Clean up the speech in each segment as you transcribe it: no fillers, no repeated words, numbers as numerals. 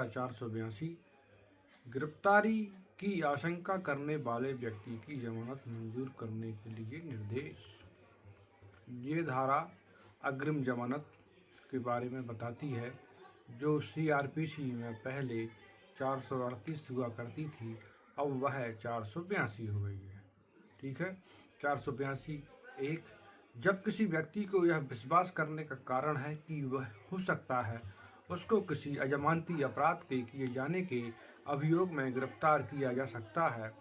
482 गिरफ्तारी की आशंका करने वाले व्यक्ति की जमानत मंजूर करने के लिए निर्देश। ये धारा अग्रिम जमानत के बारे में बताती है, जो CRPC में पहले 438 हुआ करती थी, अब वह 482 हो गई है। ठीक है। 482 एक, जब किसी व्यक्ति को यह विश्वास करने का कारण है कि वह हो सकता है उसको किसी अजमानती अपराध के किए जाने के अभियोग में गिरफ्तार किया जा सकता है,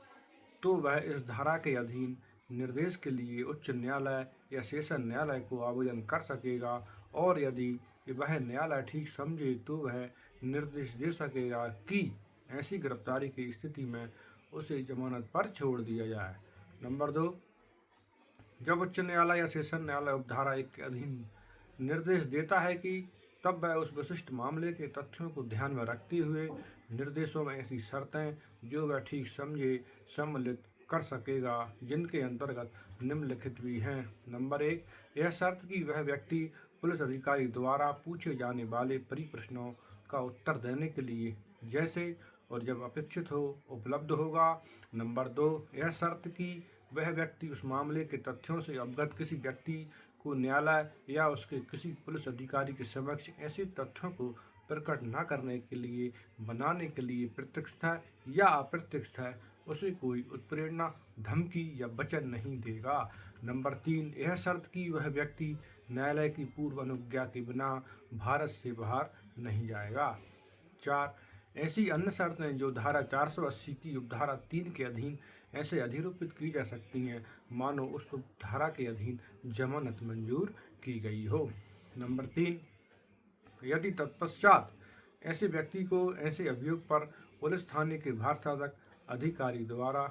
तो वह इस धारा के अधीन निर्देश के लिए उच्च न्यायालय या सेशन न्यायालय को आवेदन कर सकेगा, और यदि वह न्यायालय ठीक समझे तो वह निर्देश दे सकेगा कि ऐसी गिरफ्तारी की स्थिति में उसे जमानत पर छोड़ दिया जाए। नंबर 2, जब उच्च न्यायालय या सेशन न्यायालय उपधारा 1 के अधीन निर्देश देता है कि तब वह उस विशिष्ट मामले के तथ्यों को ध्यान में रखते हुए निर्देशों में ऐसी शर्तें जो वह ठीक समझे सम्मिलित कर सकेगा, जिनके अंतर्गत निम्नलिखित भी हैं। नंबर 1, यह शर्त कि वह व्यक्ति पुलिस अधिकारी द्वारा पूछे जाने वाले परिप्रश्नों का उत्तर देने के लिए जैसे और जब अपेक्षित हो उपलब्ध होगा। नंबर 2, यह शर्त कि वह व्यक्ति उस मामले के तथ्यों से अवगत किसी व्यक्ति को न्यायालय या उसके किसी पुलिस अधिकारी के समक्ष ऐसे तथ्यों को प्रकट न करने के लिए बनाने के लिए प्रत्यक्ष या अप्रत्यक्ष उसे कोई उत्प्रेरणा, धमकी या वचन नहीं देगा। नंबर 3, यह शर्त कि वह व्यक्ति न्यायालय की पूर्व अनुज्ञा के बिना भारत से बाहर नहीं जाएगा। 4, ऐसी अन्य शर्तें जो धारा 480 की उपधारा 3 के अधीन ऐसे अधिरूपित की जा सकती हैं मानो उस उपधारा के अधीन जमानत मंजूर की गई हो। नंबर 3, यदि तत्पश्चात ऐसे व्यक्ति को ऐसे अभियोग पर पुलिस थाने के भारसाधक अधिकारी द्वारा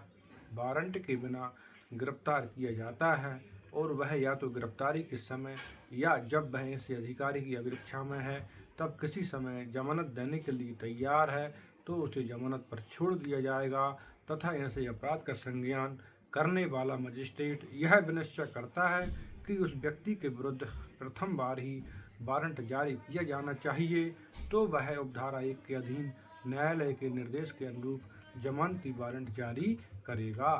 वारंट के बिना गिरफ्तार किया जाता है और वह या तो गिरफ्तारी के समय या जब वह ऐसे अधिकारी की अभिरक्षा में है तब किसी समय जमानत देने के लिए तैयार है, तो उसे जमानत पर छोड़ दिया जाएगा तथा ऐसे अपराध का संज्ञान करने वाला मजिस्ट्रेट यह विनिश्चय करता है कि उस व्यक्ति के विरुद्ध प्रथम बार ही वारंट जारी किया जाना चाहिए, तो वह उपधारा 1 के अधीन न्यायालय के निर्देश के अनुरूप जमानती वारंट जारी करेगा।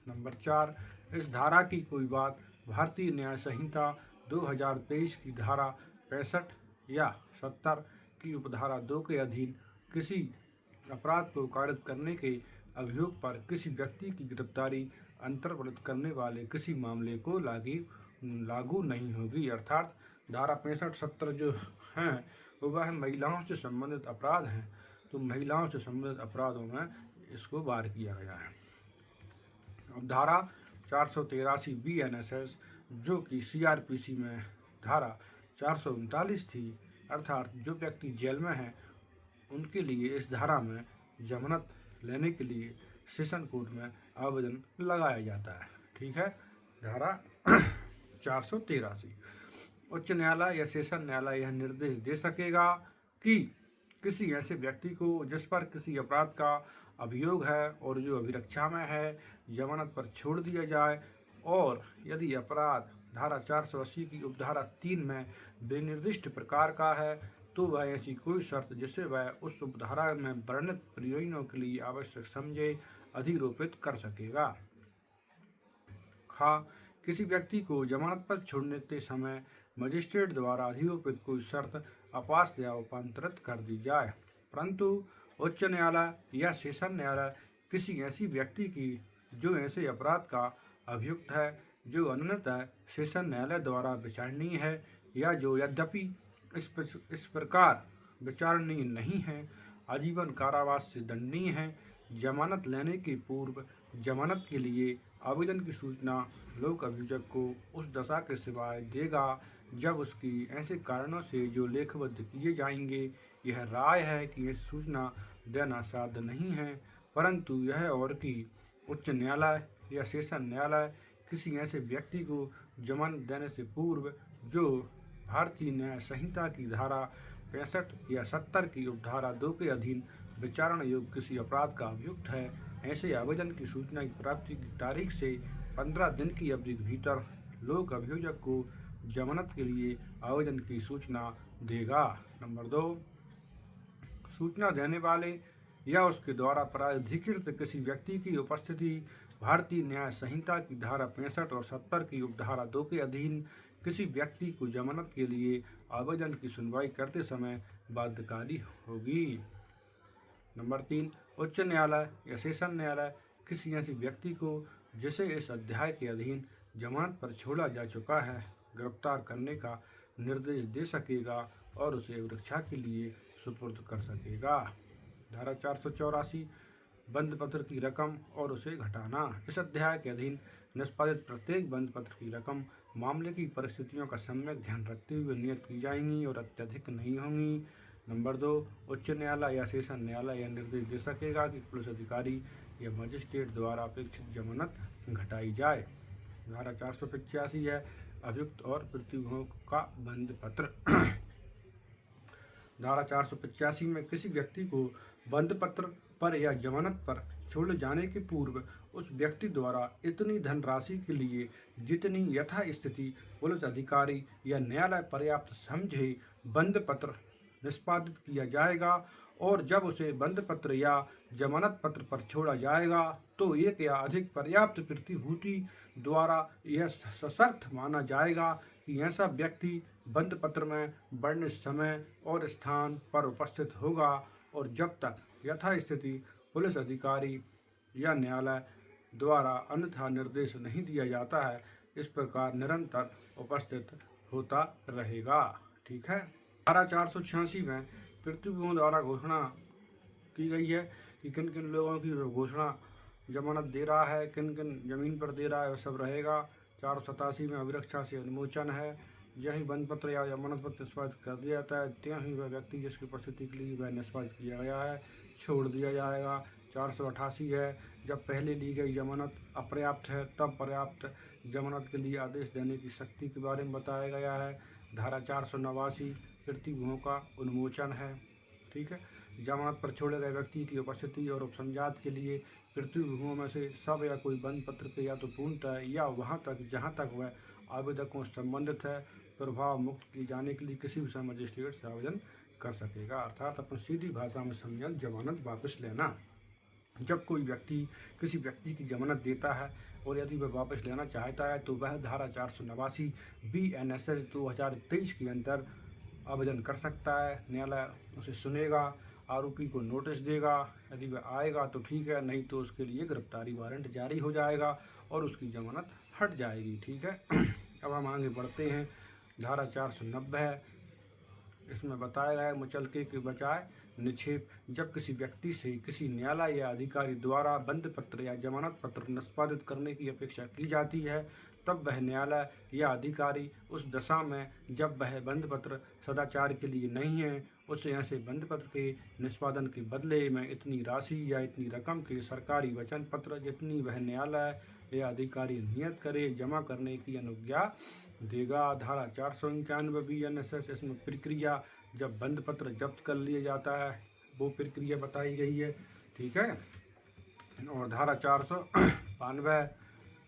नंबर 4, इस धारा की कोई बात भारतीय न्याय संहिता 2023 की धारा 65 या 70 की उपधारा 2 के अधीन किसी अपराध को कारित करने के अभियोग पर किसी व्यक्ति की गिरफ्तारी अंतर्वलित करने वाले किसी मामले को लागू नहीं होगी। अर्थात धारा 65-70 जो हैं वह महिलाओं से संबंधित अपराध हैं, तो महिलाओं से संबंधित अपराधों में इसको बार किया गया है। अब धारा 483 BNSS जो कि CRPC में धारा 439 थी, अर्थात जो व्यक्ति जेल में हैं उनके लिए इस धारा में जमानत लेने के लिए सेशन कोर्ट में आवेदन लगाया जाता है। ठीक है। धारा 483, उच्च न्यायालय या सेशन न्यायालय यह निर्देश दे सकेगा कि किसी ऐसे व्यक्ति को जिस पर किसी अपराध का अभियोग है और जो अभिरक्षा में है जमानत पर छोड़ दिया जाए, और यदि अपराध धारा 480 की उपधारा 3 में बेनिर्दिष्ट प्रकार का है तो वह ऐसी कोई शर्त जिसे वह उस उपधारा में वर्णित प्रयोजनों के लिए आवश्यक समझे अधिरोपित कर सकेगा। खा, किसी व्यक्ति को जमानत पर छोड़ने के समय मजिस्ट्रेट द्वारा अधिरोपित कोई शर्त अपास्त या उपांतरित कर दी जाए, परंतु उच्च न्यायालय या सेशन न्यायालय किसी ऐसी व्यक्ति की जो ऐसे अपराध का अभियुक्त है जो अनुन्नतः सेशन न्यायालय द्वारा विचारणीय है या जो यद्यपि इस प्रकार विचारणीय नहीं है, आजीवन कारावास से दंडनीय है, जमानत लेने के पूर्व जमानत के लिए आवेदन की सूचना लोक अभियोजक को उस दशा के सिवाय देगा जब उसकी ऐसे कारणों से जो लेखबद्ध किए जाएंगे यह राय है कि इस सूचना देना साध्य नहीं है, परंतु यह और कि उच्च न्यायालय या सेशन न्यायालय किसी ऐसे व्यक्ति को जमानत देने से पूर्व जो भारतीय न्याय संहिता की धारा 65 या 70 की उपधारा 2 के अधीन विचारण योग्य किसी अपराध का अभियुक्त है, ऐसे आवेदन की सूचना की प्राप्ति की तारीख से 15 दिन की अवधि के भीतर लोक अभियोजक को जमानत के लिए आवेदन की सूचना देगा। नंबर 2, सूचना देने वाले या उसके द्वारा प्राधिकृत किसी व्यक्ति की उपस्थिति भारतीय न्याय संहिता की धारा 65 और 70 की उपधारा 2 के अधीन किसी व्यक्ति को जमानत के लिए आवेदन की सुनवाई करते समय बाध्यकारी होगी। नंबर 3, उच्च न्यायालय या सेशन न्यायालय किसी ऐसे व्यक्ति को जिसे इस अध्याय के अधीन जमानत पर छोड़ा जा चुका है गिरफ्तार करने का निर्देश दे सकेगा और उसे सुरक्षा के लिए सुपुर्द कर सकेगा। धारा 484 बंद पत्र की रकम और उसे घटाना। इस अध्याय के अधीन निष्पादित प्रत्येक बंद पत्र की रकम मामले की परिस्थितियों का सम्यक ध्यान रखते हुए नियत की जाएंगी और अत्यधिक नहीं होंगी। नंबर 2, उच्च न्यायालय या सेशन न्यायालय यह निर्देश दे सकेगा कि पुलिस अधिकारी या मजिस्ट्रेट द्वारा अपेक्षित जमानत घटाई जाए। धारा 485 है अभियुक्त और प्रतिभोग का बंद पत्र। धारा 485 में किसी व्यक्ति को बंद पत्र पर या जमानत पर छोड़े जाने के पूर्व उस व्यक्ति द्वारा इतनी धनराशि के लिए जितनी यथा स्थिति पुलिस अधिकारी या न्यायालय पर्याप्त समझे बंद पत्र निष्पादित किया जाएगा और जब उसे बंद पत्र या जमानत पत्र पर छोड़ा जाएगा तो एक या अधिक पर्याप्त प्रतिभूति द्वारा यह सशर्त माना जाएगा कि ऐसा व्यक्ति बंद पत्र में वर्णित समय और स्थान पर उपस्थित होगा और जब तक यथास्थिति पुलिस अधिकारी या न्यायालय द्वारा अन्यथा निर्देश नहीं दिया जाता है इस प्रकार निरंतर उपस्थित होता रहेगा। ठीक है। धारा 486 में प्रतिभूतियों द्वारा घोषणा की गई है कि किन किन लोगों की घोषणा जमानत दे रहा है, किन किन जमीन पर दे रहा है, वह सब रहेगा। 487 में अभिरक्षा से अनुमोचन है। यही बंद पत्र या जमानत पत्र निष्पादित कर दिया जाता है त्यों ही वह व्यक्ति जिसकी उपस्थिति के लिए वह निष्पादित किया गया है छोड़ दिया जाएगा। 488 है जब पहले ली गई जमानत अपर्याप्त है तब पर्याप्त जमानत के लिए आदेश देने की शक्ति के बारे में बताया गया है। धारा 489 प्रतिभूतियों का उन्मोचन है। ठीक है। जमानत पर छोड़े गए व्यक्ति की उपस्थिति और उपसंजात के लिए प्रतिभूतियों में से सब या कोई बंद पत्र के या तो पूर्णतः या वहाँ तक जहाँ तक वह आवेदकों से संबंधित है प्रभाव मुक्त किए जाने के लिए किसी भी समय मजिस्ट्रेट से आवेदन कर सकेगा। अर्थात अपन सीधी भाषा में समझें जमानत वापस लेना। जब कोई व्यक्ति किसी व्यक्ति की जमानत देता है और यदि वह वापस लेना चाहता है तो वह धारा 489 BNSS 2023 के अंदर आवेदन कर सकता है। न्यायालय उसे सुनेगा, आरोपी को नोटिस देगा, यदि वह आएगा तो ठीक है, नहीं तो उसके लिए गिरफ्तारी वारंट जारी हो जाएगा और उसकी जमानत हट जाएगी। ठीक है। अब हम आगे बढ़ते हैं। धारा 490 है। इसमें बताया गया है मुचलके के बजाय निक्षेप। जब किसी व्यक्ति से किसी न्यायालय या अधिकारी द्वारा बंद पत्र या जमानत पत्र निष्पादित करने की अपेक्षा की जाती है तब वह न्यायालय या अधिकारी उस दशा में जब वह बंद पत्र सदाचार के लिए नहीं है उसे ऐसे बंद पत्र के निष्पादन के बदले में इतनी राशि या इतनी रकम के सरकारी वचन पत्र जितनी वह न्यायालय या अधिकारी नियत करे जमा करने की अनुज्ञा देगा। धारा 491 BNSS इसमें प्रक्रिया जब बंद पत्र जब्त कर लिया जाता है वो प्रक्रिया बताई गई है। ठीक है। और धारा 492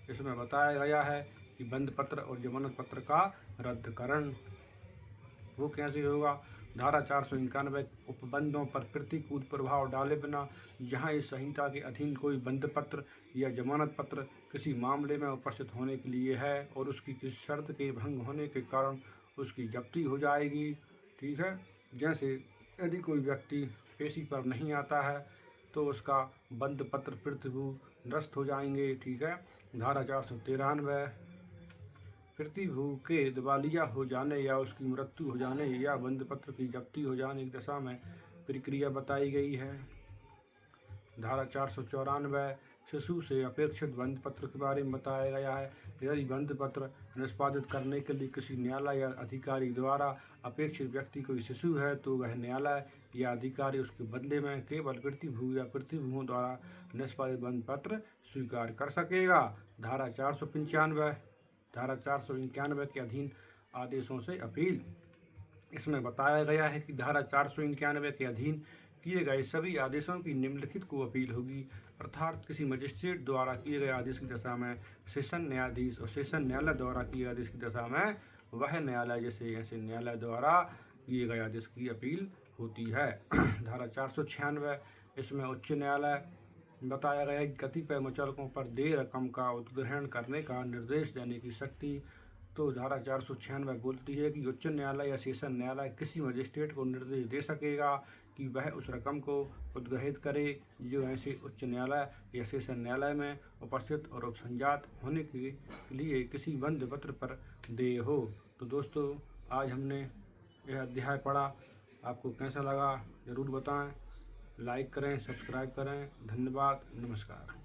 इसमें बताया गया है कि बंद पत्र और जमानत पत्र का रद्दकरण वो कैसे होगा। धारा 491 उपबंधों पर प्रतिकूल प्रभाव डाले बिना जहां इस संहिता के अधीन कोई बंद पत्र या जमानत पत्र किसी मामले में उपस्थित होने के लिए है और उसकी किसी शर्त के भंग होने के कारण उसकी जब्ती हो जाएगी। ठीक है। जैसे यदि कोई व्यक्ति पेशी पर नहीं आता है तो उसका बंद पत्र प्रतिभूति नष्ट हो जाएंगे। ठीक है। धारा 493 प्रतिभू के दिवालिया हो जाने या उसकी मृत्यु हो जाने या बंद पत्र की जब्ती हो जाने की दशा में प्रक्रिया बताई गई है। धारा 494 शिशु से अपेक्षित बंद पत्र के बारे में बताया गया है। यदि बंद पत्र निष्पादित करने के लिए किसी न्यायालय या अधिकारी द्वारा अपेक्षित व्यक्ति कोई शिशु है तो वह न्यायालय या अधिकारी उसके बदले में केवल प्रतिभू या प्रतिभूओं द्वारा निष्पादित बंद पत्र स्वीकार कर सकेगा। धारा 491 के अधीन आदेशों से अपील। इसमें बताया गया है कि धारा 491 के अधीन किए गए सभी आदेशों की निम्नलिखित को अपील होगी। अर्थात किसी मजिस्ट्रेट द्वारा किए गए आदेश की दशा में सेशन न्यायाधीश और सेशन न्यायालय द्वारा किए गए आदेश की दशा में वह न्यायालय जैसे ऐसे न्यायालय द्वारा किए गए आदेश की अपील होती है। धारा 496 इसमें उच्च न्यायालय बताया गया है कि कतिपय मुचलकों पर देय रकम का उत्ग्रहण करने का निर्देश देने की शक्ति। तो धारा 496 बोलती है कि उच्च न्यायालय या सेशन न्यायालय किसी मजिस्ट्रेट को निर्देश दे सकेगा कि वह उस रकम को उद्ग्रहित करे जो ऐसे उच्च न्यायालय या सेशन न्यायालय में उपस्थित और उपसंजात होने के लिए किसी बंद पत्र पर देय हो। तो दोस्तों, आज हमने यह अध्याय पढ़ा, आपको कैसा लगा ज़रूर बताएं, लाइक करें, सब्सक्राइब करें। धन्यवाद, नमस्कार।